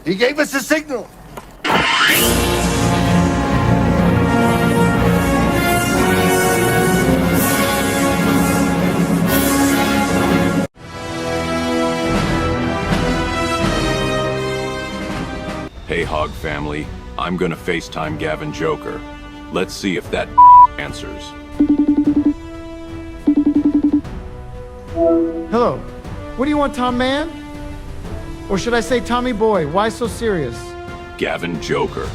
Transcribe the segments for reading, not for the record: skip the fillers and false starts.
He gave us a signal. Hey, Hog family. I'm gonna FaceTime Gavin Joker. Let's see if that answers. Hello. What do you want, Tom Man? Or should I say Tommy Boy? Why so serious? Gavin Joker.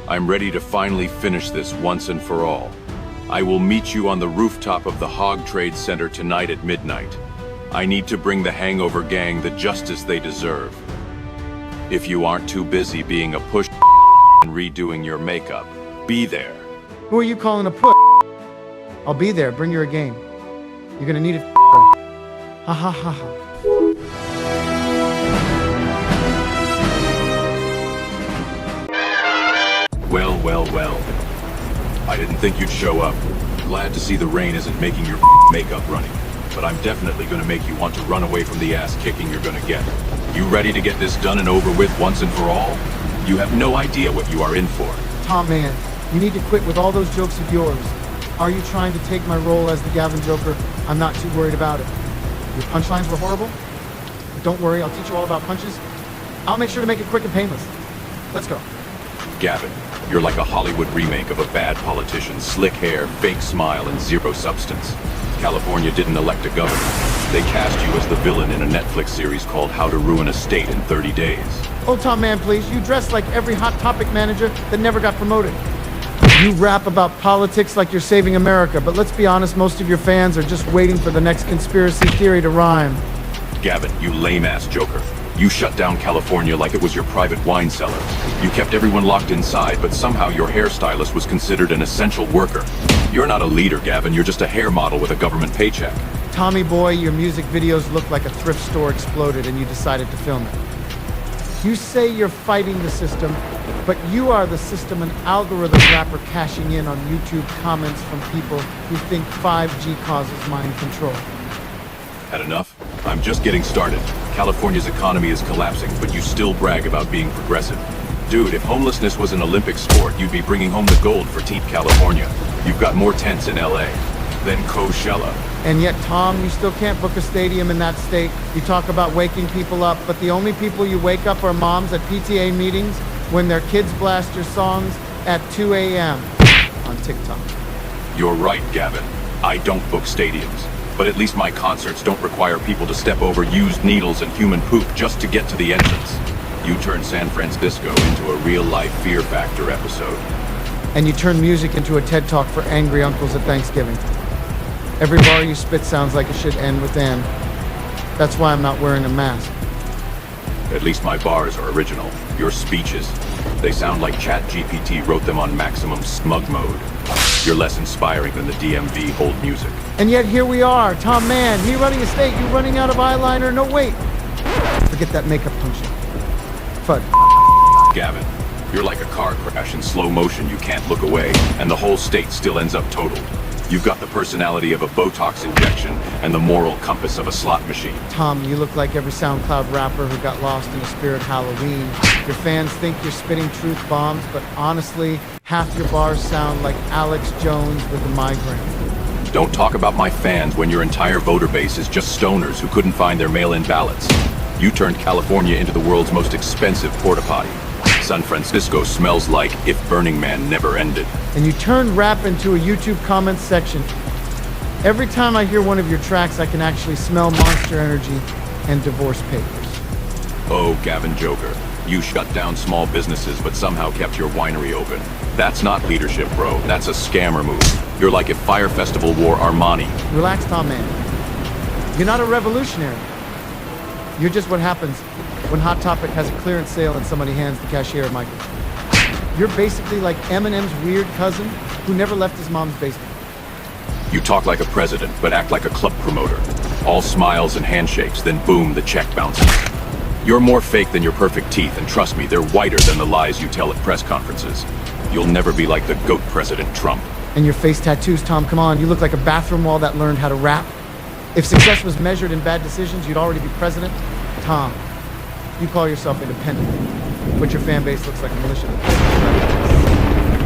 I'm ready to finally finish this once and for all. I will meet you on the rooftop of the Hog Trade Center tonight at midnight. I need to bring the Hangover Gang the justice they deserve. If you aren't too busy being a push and redoing your makeup, be there. Who are you calling a push? I'll be there. Bring your game. You're gonna need it, boy. Ha ha ha ha. Well, well, well. I didn't think you'd show up. Glad to see the rain isn't making your makeup runny. But I'm definitely gonna make you want to run away from the ass kicking you're gonna get. You ready to get this done and over with once and for all? You have no idea what you are in for. Tom Man, you need to quit with all those jokes of yours. Are you trying to take my role as the Gavin Joker? I'm not too worried about it. Your punchlines were horrible? But don't worry, I'll teach you all about punches. I'll make sure to make it quick and painless. Let's go. Gavin, you're like a Hollywood remake of a bad politician. Slick hair, fake smile, and zero substance. California didn't elect a governor. They cast you as the villain in a Netflix series called How to Ruin a State in 30 Days. Oh, Tom Man, please. You dress like every Hot Topic manager that never got promoted. You rap about politics like you're saving America, but let's be honest, most of your fans are just waiting for the next conspiracy theory to rhyme. Gavin, you lame-ass Joker. You shut down California like it was your private wine cellar. You kept everyone locked inside, but somehow your hairstylist was considered an essential worker. You're not a leader, Gavin. You're just a hair model with a government paycheck. Tommy Boy, your music videos look like a thrift store exploded and you decided to film it. You say you're fighting the system, but you are the system, an algorithm rapper cashing in on YouTube comments from people who think 5G causes mind control. Had enough? I'm just getting started. California's economy is collapsing, but you still brag about being progressive. Dude, if homelessness was an Olympic sport, you'd be bringing home the gold for Teep California. You've got more tents in LA than Coachella. And yet, Tom, you still can't book a stadium in that state. You talk about waking people up, but the only people you wake up are moms at PTA meetings when their kids blast your songs at 2 a.m. on TikTok. You're right, Gavin. I don't book stadiums. But at least my concerts don't require people to step over used needles and human poop just to get to the entrance. You turn San Francisco into a real-life Fear Factor episode. And you turn music into a TED Talk for angry uncles at Thanksgiving. Every bar you spit sounds like it should end with "and." That's why I'm not wearing a mask. At least my bars are original. Your speeches, they sound like ChatGPT wrote them on maximum smug mode. You're less inspiring than the DMV hold music. And yet here we are, Tom Man, me running a state, you running out of eyeliner. No, wait. Forget that makeup punching. Fud. Gavin, you're like a car crash in slow motion. You can't look away, and the whole state still ends up totaled. You've got the personality of a Botox injection and the moral compass of a slot machine. Tom, you look like every SoundCloud rapper who got lost in a spirit Halloween. Your fans think you're spitting truth bombs, but honestly, half your bars sound like Alex Jones with a migraine. Don't talk about my fans when your entire voter base is just stoners who couldn't find their mail-in ballots. You turned California into the world's most expensive porta potty. San Francisco smells like if Burning Man never ended. And you turned rap into a YouTube comments section. Every time I hear one of your tracks, I can actually smell Monster Energy and divorce papers. Oh, Gavin Joker, you shut down small businesses but somehow kept your winery open. That's not leadership, bro. That's a scammer move. You're like if Fire Festival wore Armani. Relax, Tom Man. You're not a revolutionary. You're just what happens when Hot Topic has a clearance sale and somebody hands the cashier a microphone. You're basically like Eminem's weird cousin who never left his mom's basement. You talk like a president, but act like a club promoter. All smiles and handshakes, then boom, the check bounces. You're more fake than your perfect teeth, and trust me, they're whiter than the lies you tell at press conferences. You'll never be like the GOAT President Trump. And your face tattoos, Tom, come on. You look like a bathroom wall that learned how to rap. If success was measured in bad decisions, you'd already be president. Tom, You call yourself independent, but your fan base looks like a militia.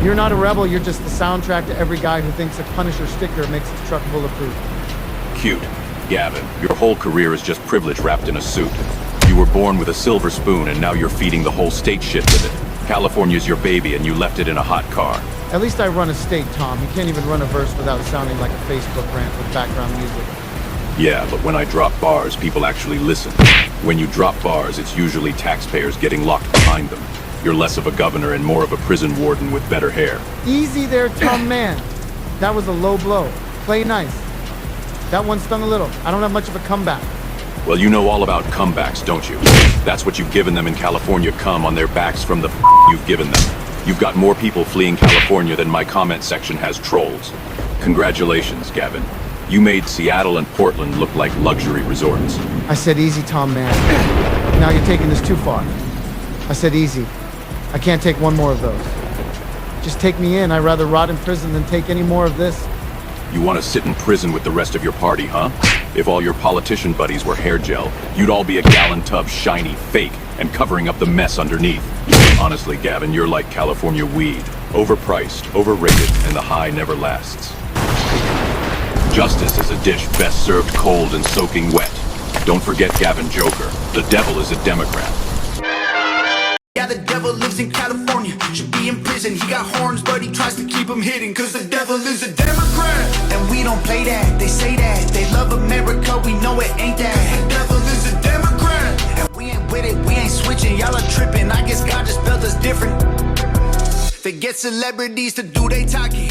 You're not a rebel, you're just the soundtrack to every guy who thinks a Punisher sticker makes his truck bulletproof. Cute. Gavin, your whole career is just privilege wrapped in a suit. You were born with a silver spoon and now you're feeding the whole state shit with it. California's your baby and you left it in a hot car. At least I run a state, Tom. You can't even run a verse without sounding like a Facebook rant with background music. Yeah, but when I drop bars, people actually listen. When you drop bars, it's usually taxpayers getting locked behind them. You're less of a governor and more of a prison warden with better hair. Easy there, Tom man. That was a low blow. Play nice. That one stung a little. I don't have much of a comeback. Well, you know all about comebacks, don't you? That's what you've given them in California, come on their backs from the you've given them. You've got more people fleeing California than my comment section has trolls. Congratulations, Gavin. You made Seattle and Portland look like luxury resorts. I said easy, Tom man. Now you're taking this too far. I said easy. I can't take one more of those. Just take me in. I'd rather rot in prison than take any more of this. You want to sit in prison with the rest of your party, huh? If all your politician buddies were hair gel, you'd all be a gallon tub shiny fake and covering up the mess underneath. Honestly, Gavin, you're like California weed. Overpriced, overrated, and the high never lasts. Justice is a dish best served cold and soaking wet. Don't forget Gavin Joker. The devil is a Democrat. Yeah, the devil lives in California, should be in prison. He got horns, but he tries to keep them hidden, cause the devil is a Democrat. And we don't play that, they say that. They love America, we know it ain't that. The devil is a Democrat. And we ain't with it, we ain't switching, y'all are tripping. I guess God just built us different. They get celebrities to do they talking.